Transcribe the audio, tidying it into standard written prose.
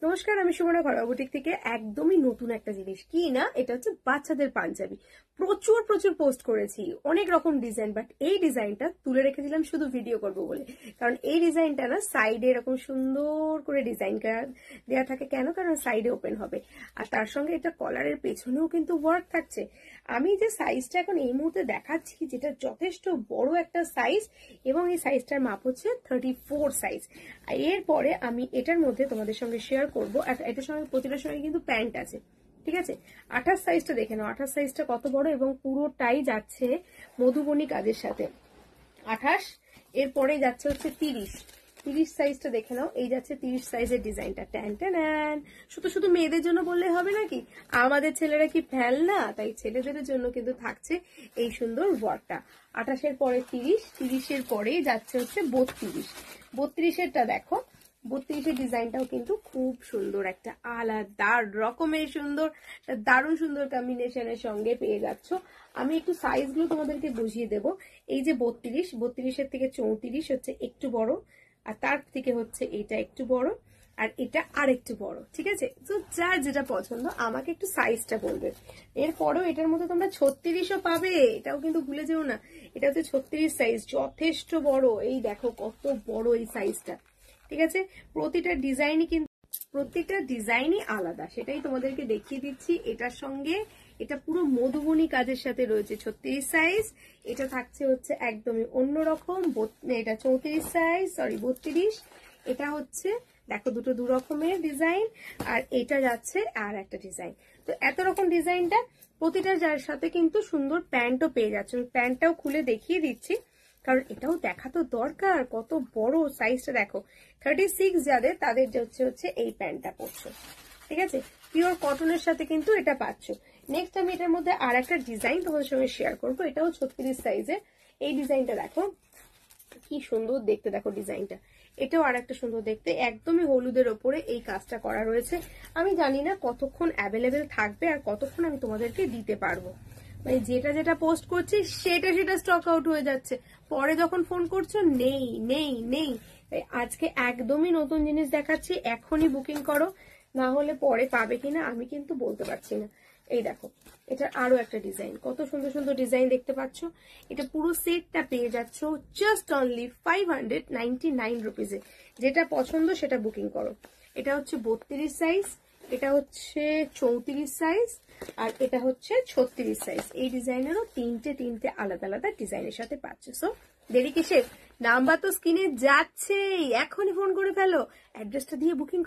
নমস্কার, আমি সুমনা ঘরোয়া বুটিক থেকে একদমই নতুন একটা জিনিস কি না, এটা হচ্ছে বাচ্চাদের পাঞ্জাবি। প্রচুর প্রচুর পোস্ট করেছি অনেক রকম ডিজাইন, বাট এই ডিজাইনটা তুলে রেখেছিলাম শুধু ভিডিও করব বলে। কারণ এই ডিজাইনটা না সাইডে এরকম সুন্দর করে ডিজাইন দেওয়া থাকে। কেন? কারণ সাইডে ওপেন হবে, আর তার সঙ্গে এটা কলারের পেছনেও কিন্তু ওয়ার্ক থাকছে। আমি যে সাইজটা এখন এই মুহূর্তে দেখাচ্ছি, যেটা যথেষ্ট বড় একটা সাইজ, এবং এই সাইজটার মাপ হচ্ছে 34 সাইজ। এরপরে আমি এটার মধ্যে তোমাদের সঙ্গে শেয়ার করবো। এটার সঙ্গে প্রতিটার সঙ্গে কিন্তু প্যান্ট আছে, ঠিক আছে। 28 সাইজটা দেখে নাও, 28 সাইজটা কত বড়, এবং পুরোটাই যাচ্ছে মধুবনী কাজের সাথে। 28, এরপরে যাচ্ছে হচ্ছে 30 সাইজটা দেখে নাও, এই যাচ্ছে 30 সাইজের ডিজাইনটা। ট্যান শুধু শুধু মেয়েদের জন্য বললে হবে নাকি, আমাদের ছেলেরা কি ফেল না, তাই ছেলেদের জন্য কিন্তু থাকছে এই সুন্দর ওয়ার্কটা। 28-এর পরে 30-এর পরেই যাচ্ছে হচ্ছে 32-এরটা দেখো। 32-এর ডিজাইনটাও কিন্তু খুব সুন্দর, একটা আলাদা রকমের সুন্দর, দারুণ সুন্দর কম্বিনেশনের সঙ্গে পেয়ে যাচ্ছ। আমি একটু সাইজগুলো তোমাদেরকে বুঝিয়ে দেবো। এই যে 32-এর থেকে 34 হচ্ছে একটু বড়, আর তার থেকে হচ্ছে এটা একটু বড়, আর এটা আর একটু বড়, ঠিক আছে। তো যার যেটা পছন্দ আমাকে একটু সাইজটা বলবে। এরপরেও এটার মধ্যে তোমরা 36ও পাবে, এটাও কিন্তু ভুলে যেও না। এটা হচ্ছে 36 সাইজ, যথেষ্ট বড়। এই দেখো কত বড় এই সাইজটা, ঠিক আছে। প্রত্যেকটা ডিজাইনই আলাদা, সেটাই তোমাদেরকে দেখিয়ে দিচ্ছি। এটার সঙ্গে এটা পুরো মধুবনী কাজের সাথে রয়েছে 36 সাইজ। এটা থাকছে হচ্ছে একদমই অন্যরকম, এটা 34 সাইজ, সরি 32। এটা হচ্ছে দেখো দুটো দু রকমের ডিজাইন, আর এটা যাচ্ছে আর একটা ডিজাইন। তো এত রকম ডিজাইনটা প্রতিটা যার সাথে কিন্তু সুন্দর প্যান্টও পেয়ে যাচ্ছে। আমি প্যান্টটাও খুলে দেখিয়ে দিচ্ছি, কারণ এটাও দেখা তো দরকার। কত বড় সাইজটা দেখো। 36 যাদের, তাদের হচ্ছে এই প্যান্টটা পরছো, ঠিক আছে। পিওর কটনের সাথে কিন্তু এটা পাচ্ছ। নেক্সট আমি এটার মধ্যে আর একটা ডিজাইন তোমাদের সঙ্গে শেয়ার করবো। এটাও 36 সাইজের। এই ডিজাইনটা দেখো কি সুন্দর দেখতে, দেখো ডিজাইনটা। এটাও আর একটা সুন্দর দেখতে, একদমই হলুদের ওপরে এই কাজটা করা রয়েছে। আমি জানি না কতক্ষণ অ্যাভেলেবেল থাকবে আর কতক্ষণ আমি তোমাদেরকে দিতে পারবো। মানে যেটা পোস্ট করছি সেটা স্টক আউট হয়ে যাচ্ছে, পরে যখন ফোন করছো নেই নেই নেই। আজকে একদমই নতুন জিনিস দেখাচ্ছি, এখনই বুকিং করো, না হলে পরে পাবে কিনা আমি কিন্তু বলতে পারছি না। এই দেখো, এটার আরো একটা ডিজাইন, কত সুন্দর সুন্দর ডিজাইন দেখতে পাচ্ছ। এটা পুরো সেটটা পেয়ে যাচ্ছ জাস্ট অনলি 599 রুপিজে। যেটা পছন্দ সেটা বুকিং করো। এটা হচ্ছে 32 সাইজ, এটা হচ্ছে 34 সাইজ, আর এটা হচ্ছে 36 সাইজ। এই ডিজাইনেরও তিনটে আলাদা আলাদা ডিজাইনের সাথে পাচ্ছ। সো দেরি কিসের, নাম্বার তো স্ক্রিনে যাচ্ছে, এখনই ফোন করে ফেলো, অ্যাড্রেসটা দিয়ে বুকিং